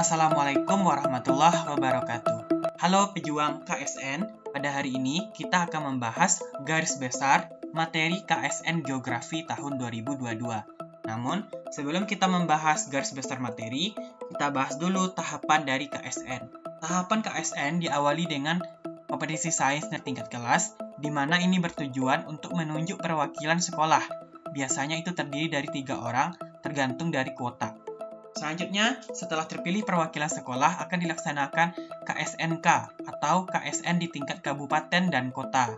Assalamualaikum warahmatullahi wabarakatuh. Halo pejuang KSN, pada hari ini kita akan membahas garis besar materi KSN Geografi tahun 2022. Namun, sebelum kita membahas garis besar materi, kita bahas dulu tahapan dari KSN. Tahapan KSN diawali dengan kompetisi sains tingkat kelas, di mana ini bertujuan untuk menunjuk perwakilan sekolah. Biasanya itu terdiri dari 3 orang, tergantung dari kuota. Selanjutnya, setelah terpilih perwakilan sekolah akan dilaksanakan KSNK atau KSN di tingkat kabupaten dan kota.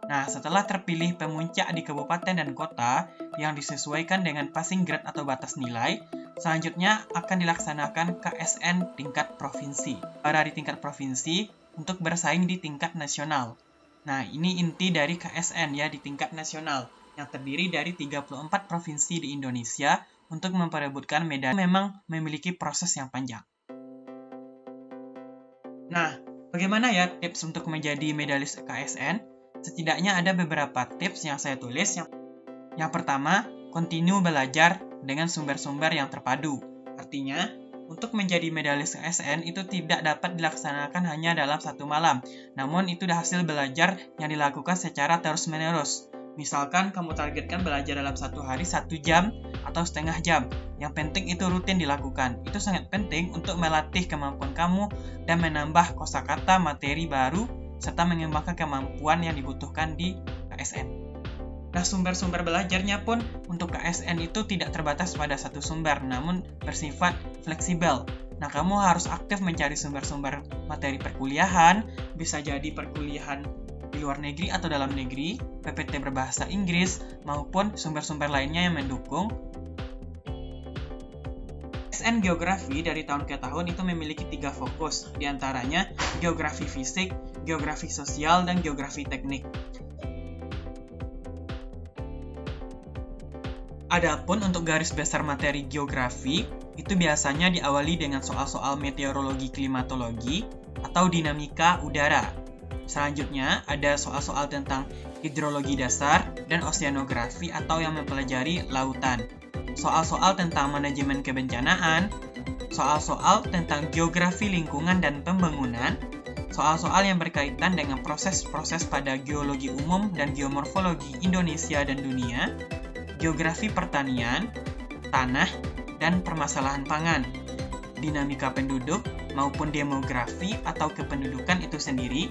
Nah, setelah terpilih pemuncak di kabupaten dan kota yang disesuaikan dengan passing grade atau batas nilai, selanjutnya akan dilaksanakan KSN tingkat provinsi. Para di tingkat provinsi untuk bersaing di tingkat nasional. Nah, ini inti dari KSN ya di tingkat nasional yang terdiri dari 34 provinsi di Indonesia untuk memperebutkan medali memang memiliki proses yang panjang. Nah, bagaimana ya tips untuk menjadi medalis KSN? Setidaknya ada beberapa tips yang saya tulis. Yang pertama, continue belajar dengan sumber-sumber yang terpadu. Artinya, untuk menjadi medalis KSN itu tidak dapat dilaksanakan hanya dalam satu malam. Namun itu hasil belajar yang dilakukan secara terus-menerus. Misalkan kamu targetkan belajar dalam 1 hari 1 jam atau setengah jam. Yang penting itu rutin dilakukan. Itu sangat penting untuk melatih kemampuan kamu dan menambah kosakata materi baru serta mengembangkan kemampuan yang dibutuhkan di KSN. Nah, sumber-sumber belajarnya pun untuk KSN itu tidak terbatas pada satu sumber, namun bersifat fleksibel. Nah, kamu harus aktif mencari sumber-sumber materi perkuliahan, bisa jadi perkuliahan di luar negeri atau dalam negeri, PPT berbahasa Inggris, maupun sumber-sumber lainnya yang mendukung. KSN Geografi dari tahun ke tahun itu memiliki 3 fokus, diantaranya geografi fisik, geografi sosial, dan geografi teknik. Adapun untuk garis besar materi geografi, itu biasanya diawali dengan soal-soal meteorologi klimatologi atau dinamika udara. Selanjutnya, ada soal-soal tentang hidrologi dasar dan oseanografi atau yang mempelajari lautan. Soal-soal tentang manajemen kebencanaan, soal-soal tentang geografi lingkungan dan pembangunan, soal-soal yang berkaitan dengan proses-proses pada geologi umum dan geomorfologi Indonesia dan dunia, geografi pertanian, tanah, dan permasalahan pangan, dinamika penduduk maupun demografi atau kependudukan itu sendiri,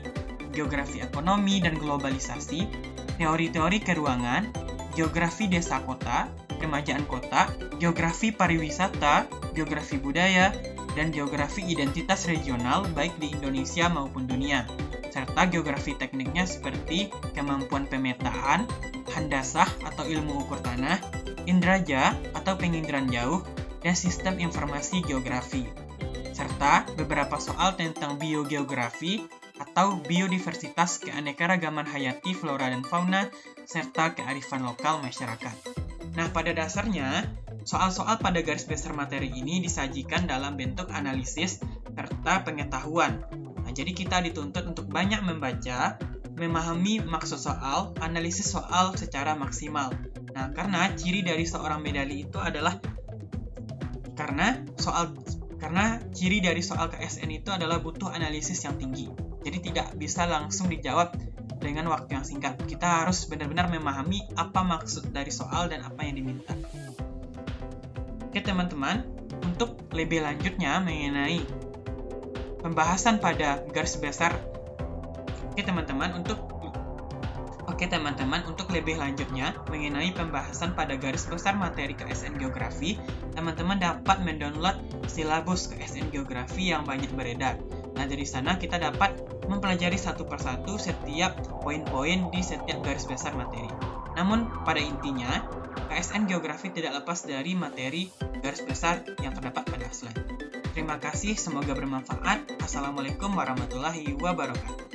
geografi ekonomi dan globalisasi, teori-teori keruangan, geografi desa kota, kemajaan kota, geografi pariwisata, geografi budaya, dan geografi identitas regional baik di Indonesia maupun dunia, serta geografi tekniknya seperti kemampuan pemetaan, handasah atau ilmu ukur tanah, indraja atau penginderaan jauh, dan sistem informasi geografi, serta beberapa soal tentang biogeografi atau biodiversitas keanekaragaman hayati flora dan fauna, serta kearifan lokal masyarakat. Nah, pada dasarnya, soal-soal pada garis besar materi ini disajikan dalam bentuk analisis serta pengetahuan. Nah, jadi kita dituntut untuk banyak membaca, memahami maksud soal, analisis soal secara maksimal. Nah, karena ciri dari seorang medali itu adalah karena ciri dari soal KSN itu adalah butuh analisis yang tinggi. Jadi tidak bisa langsung dijawab dengan waktu yang singkat. Kita harus benar-benar memahami apa maksud dari soal dan apa yang diminta. Oke teman-teman, untuk lebih lanjutnya mengenai pembahasan pada garis besar. Oke teman-teman, untuk lebih lanjutnya mengenai pembahasan pada garis besar materi KSN Geografi, teman-teman dapat mendownload silabus KSN Geografi yang banyak beredar. Nah, dari sana kita dapat mempelajari satu persatu setiap poin-poin di setiap garis besar materi. Namun, pada intinya, KSN Geografi tidak lepas dari materi garis besar yang terdapat pada slide. Terima kasih, semoga bermanfaat. Assalamualaikum warahmatullahi wabarakatuh.